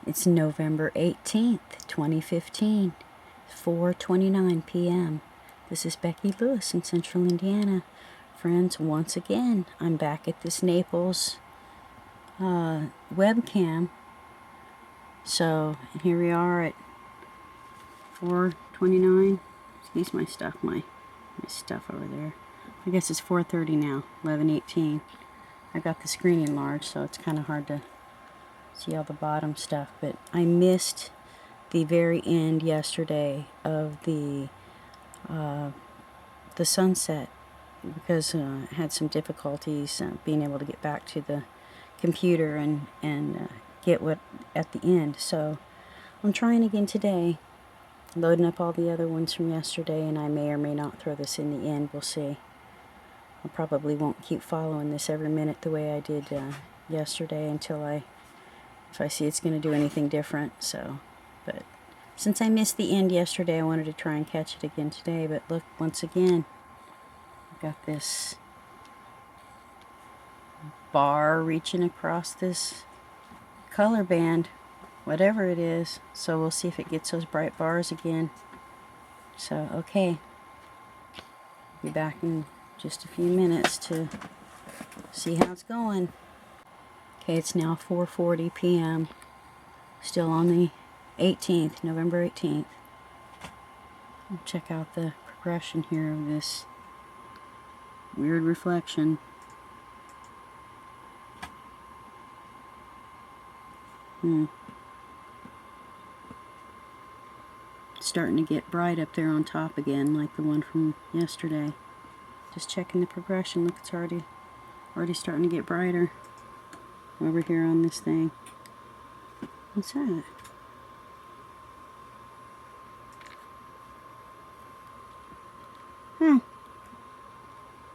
It's November 18th, 2015, 4:29 p.m. This is Becky Lewis in Central Indiana. Friends, once again, I'm back at this Naples webcam. So, here we are at 4:29. Excuse my stuff, my stuff over there. I guess it's 4:30 now, 11:18. I got the screen enlarged, so it's kind of hard to see all the bottom stuff, but I missed the very end yesterday of the sunset because I had some difficulties being able to get back to the computer and get what at the end. So I'm trying again today, loading up all the other ones from yesterday, and I may or may not throw this in the end. We'll see. I probably won't keep following this every minute the way I did yesterday until if I see it's going to do anything different. So, but since I missed the end yesterday, I wanted to try and catch it again today. But look, once again, I've got this bar reaching across this color band, whatever it is. So we'll see if it gets those bright bars again. So, okay. Be back in just a few minutes to see how it's going. Okay, it's now 4:40 p.m. Still on the 18th, November 18th. Check out the progression here of this weird reflection. It's starting to get bright up there on top again, like the one from yesterday. Just checking the progression. Look, it's already starting to get brighter over here on this thing. What's that? I don't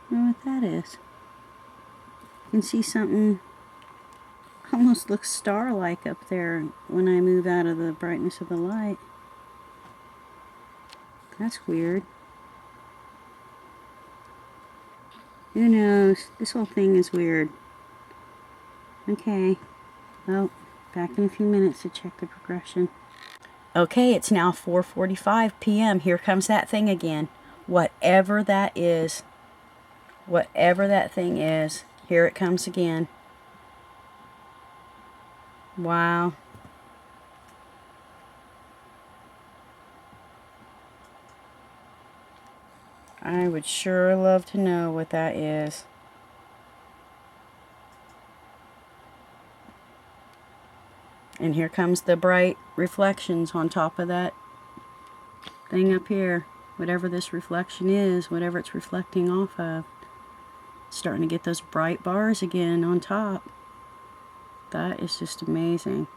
know what that is. You can see something almost looks star-like up there when I move out of the brightness of the light. That's weird. Who knows? This whole thing is weird. Okay. Well, back in a few minutes to check the progression. Okay, it's now 4:45 p.m. Here comes that thing again. Whatever that is, whatever that thing is, here it comes again. Wow. I would sure love to know what that is. And here comes the bright reflections on top of that thing up here. Whatever this reflection is, whatever it's reflecting off of. Starting to get those bright bars again on top. That is just amazing.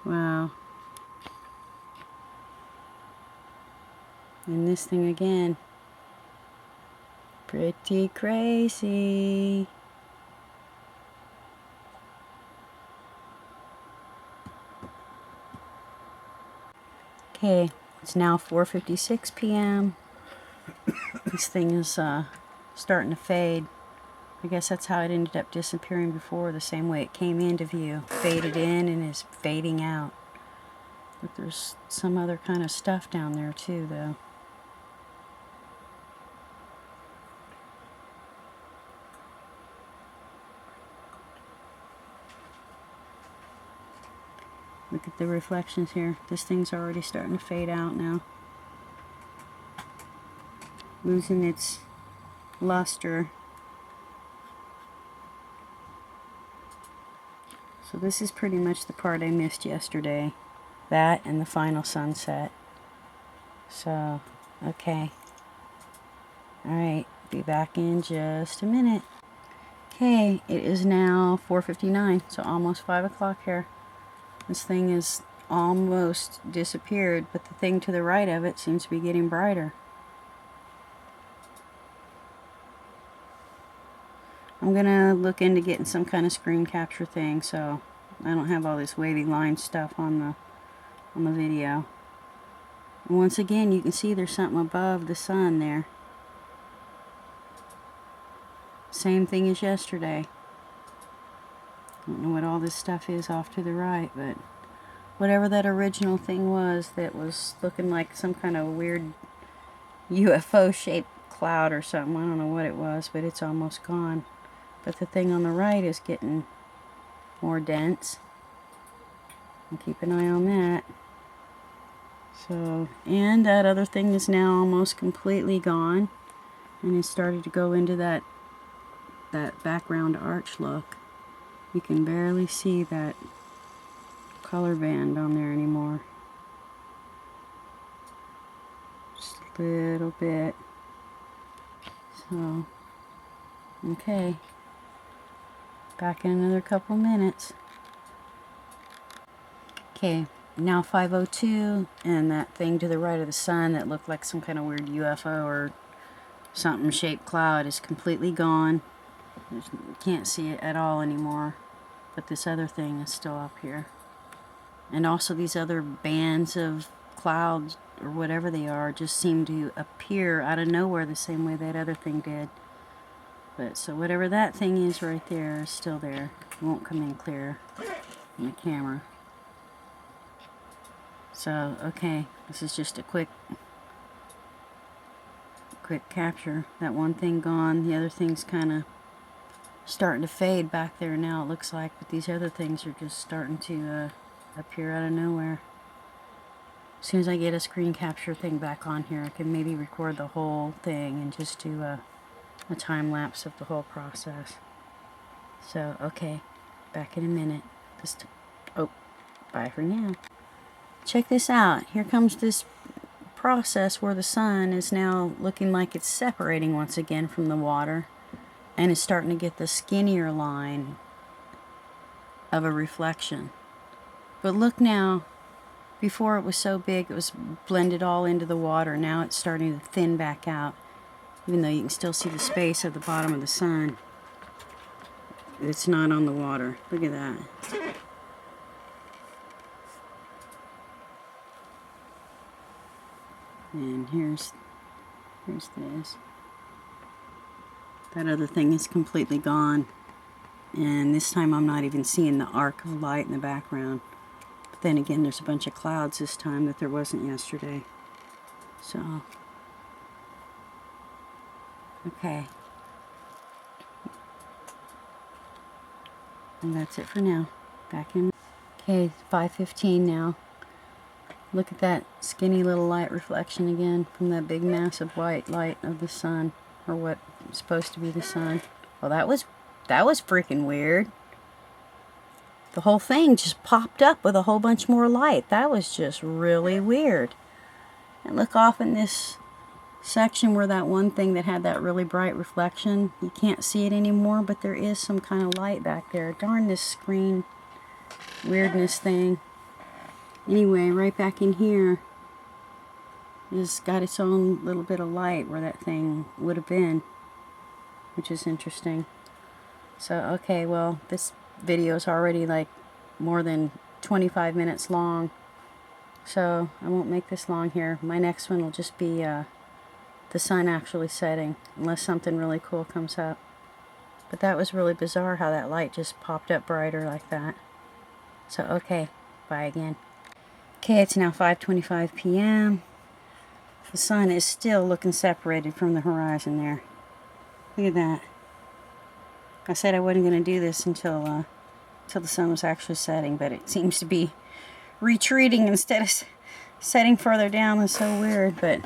Wow. And this thing again. Pretty crazy. Okay, it's now 4:56 p.m. This thing is starting to fade. I guess that's how it ended up disappearing before, the same way it came into view. Faded in and is fading out. But there's some other kind of stuff down there too, though. Look at the reflections here. This thing's already starting to fade out now. Losing its luster. So this is pretty much the part I missed yesterday. That and the final sunset. So, okay. Alright, be back in just a minute. Okay, it is now 4:59, so almost 5 o'clock here. This thing is almost disappeared, but the thing to the right of it seems to be getting brighter. I'm gonna look into getting some kind of screen capture thing so I don't have all this wavy line stuff on the video. And once again, you can see there's something above the sun there. same thing as yesterday. I don't know what all this stuff is off to the right, but whatever that original thing was that was looking like some kind of weird UFO shaped cloud or something. I don't know what it was, but it's almost gone. But the thing on the right is getting more dense. I'll keep an eye on that. So, and that other thing is now almost completely gone, and it's started to go into that background arch look. You can barely see that color band on there anymore. Just a little bit. So, okay. Back in another couple minutes. Okay, now 5:02, and that thing to the right of the sun that looked like some kind of weird UFO or something shaped cloud is completely gone. You can't see it at all anymore. But this other thing is still up here. And also these other bands of clouds, or whatever they are, just seem to appear out of nowhere the same way that other thing did. But so whatever that thing is right there is still there. It won't come in clear in the camera. So, okay, this is just a quick capture. That one thing gone, the other thing's kind of starting to fade back there now, it looks like, but these other things are just starting to appear out of nowhere. As soon as I get a screen capture thing back on here, I can maybe record the whole thing and just do a time lapse of the whole process. So, okay, back in a minute. Oh, bye for now. Check this out. Here comes this process where the sun is now looking like it's separating once again from the water. And it's starting to get the skinnier line of a reflection. But look now, before it was so big, it was blended all into the water. Now it's starting to thin back out, even though you can still see the space at the bottom of the sun. It's not on the water. Look at that. And here's this. That other thing is completely gone. And this time I'm not even seeing the arc of light in the background. But then again, there's a bunch of clouds this time that there wasn't yesterday. So, okay. And that's it for now. Back in. Okay, 5:15 now. Look at that skinny little light reflection again from that big massive white light of the sun, or what is supposed to be the sun. Well, that was freaking weird. The whole thing just popped up with a whole bunch more light. That was just really weird. And look off in this section where that one thing that had that really bright reflection, you can't see it anymore, but there is some kind of light back there. Darn this screen weirdness thing. Anyway, right back in here is got its own little bit of light where that thing would have been, which is interesting. So, okay, well, this video is already like more than 25 minutes long, so I won't make this long here. My next one will just be the sun actually setting, unless something really cool comes up. But that was really bizarre how that light just popped up brighter like that. So, okay, bye again. Okay, it's now 5:25 p.m. The sun is still looking separated from the horizon there. Look at that. I said I wasn't going to do this until the sun was actually setting, but it seems to be retreating instead of setting further down. That's so weird, but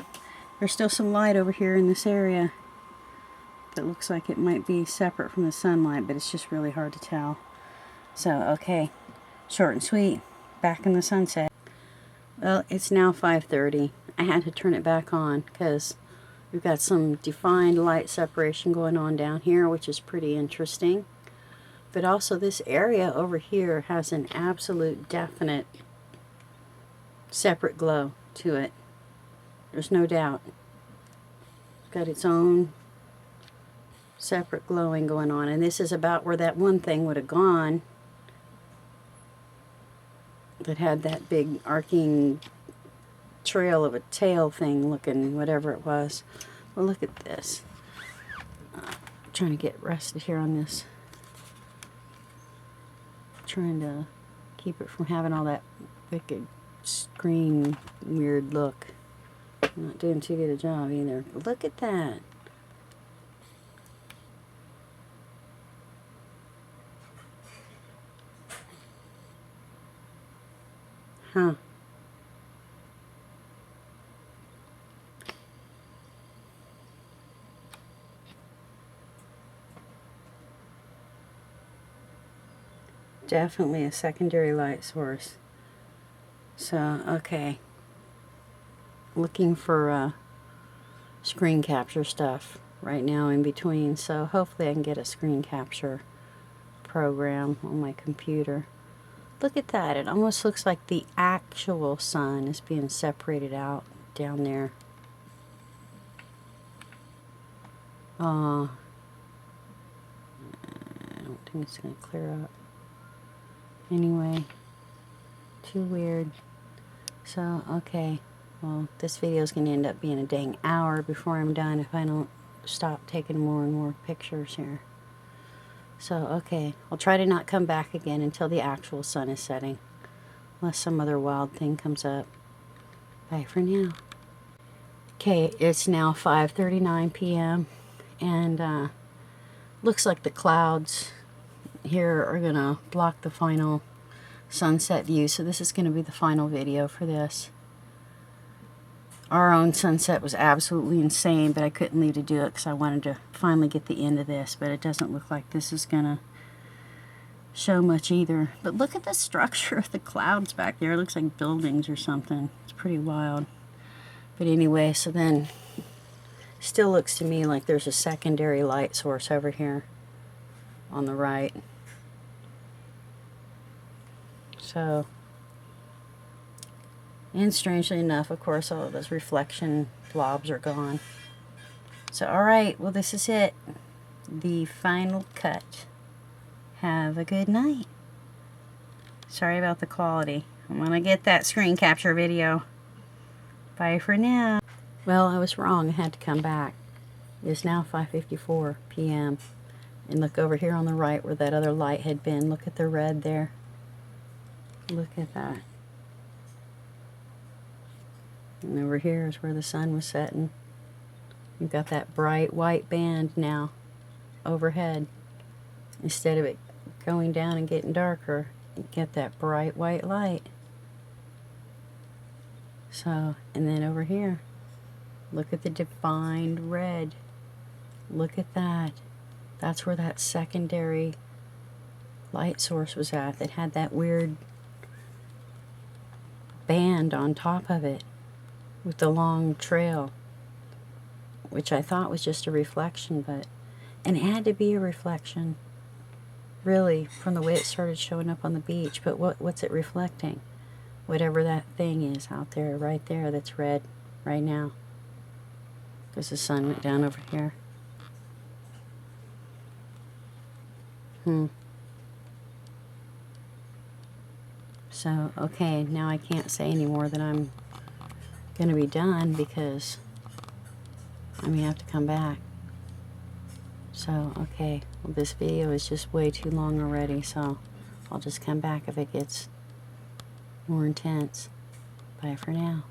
there's still some light over here in this area that looks like it might be separate from the sunlight, but it's just really hard to tell. So, okay, short and sweet, back in the sunset. Well, it's now 5:30. I had to turn it back on because we've got some defined light separation going on down here, which is pretty interesting. But also this area over here has an absolute definite separate glow to it. There's no doubt. It's got its own separate glowing going on. And this is about where that one thing would have gone that had that big arcing trail of a tail thing looking, whatever it was. Well, look at this. trying to get rested here on this. Trying to keep it from having all that wicked screen weird look. I'm not doing too good a job either. But look at that. Huh. Definitely a secondary light source. So, okay. Looking for screen capture stuff right now in between. So hopefully I can get a screen capture program on my computer. Look at that. It almost looks like the actual sun is being separated out down there. I don't think it's going to clear up. Anyway, too weird. So, okay. Well, this video is going to end up being a dang hour before I'm done if I don't stop taking more and more pictures here. So, okay. I'll try to not come back again until the actual sun is setting. Unless some other wild thing comes up. Bye for now. Okay, it's now 5:39 p.m. and looks like the clouds here are going to block the final sunset view. So this is going to be the final video for this. Our own sunset was absolutely insane, but I couldn't leave to do it because I wanted to finally get the end of this. But it doesn't look like this is going to show much either. But look at the structure of the clouds back there. It looks like buildings or something. It's pretty wild. But anyway, so then still looks to me like there's a secondary light source over here on the right. So, and strangely enough, of course, all of those reflection blobs are gone. So, alright, well, this is it. The final cut. Have a good night. Sorry about the quality. I'm going to get that screen capture video. Bye for now. Well, I was wrong. I had to come back. It's now 5:54 p.m. And look over here on the right where that other light had been. Look at the red there. Look at that. And over here is where the sun was setting. You've got that bright white band now overhead. Instead of it going down and getting darker, you get that bright white light. So, and then over here, look at the defined red. Look at that. That's where that secondary light source was at that had that weird band on top of it with the long trail, which I thought was just a reflection, and it had to be a reflection really from the way it started showing up on the beach. But what's it reflecting? Whatever that thing is out there, right there, that's red right now, because the sun went down over here. So, okay, now I can't say any more that I'm going to be done because I'm going to have to come back. So, okay, well, this video is just way too long already, so I'll just come back if it gets more intense. Bye for now.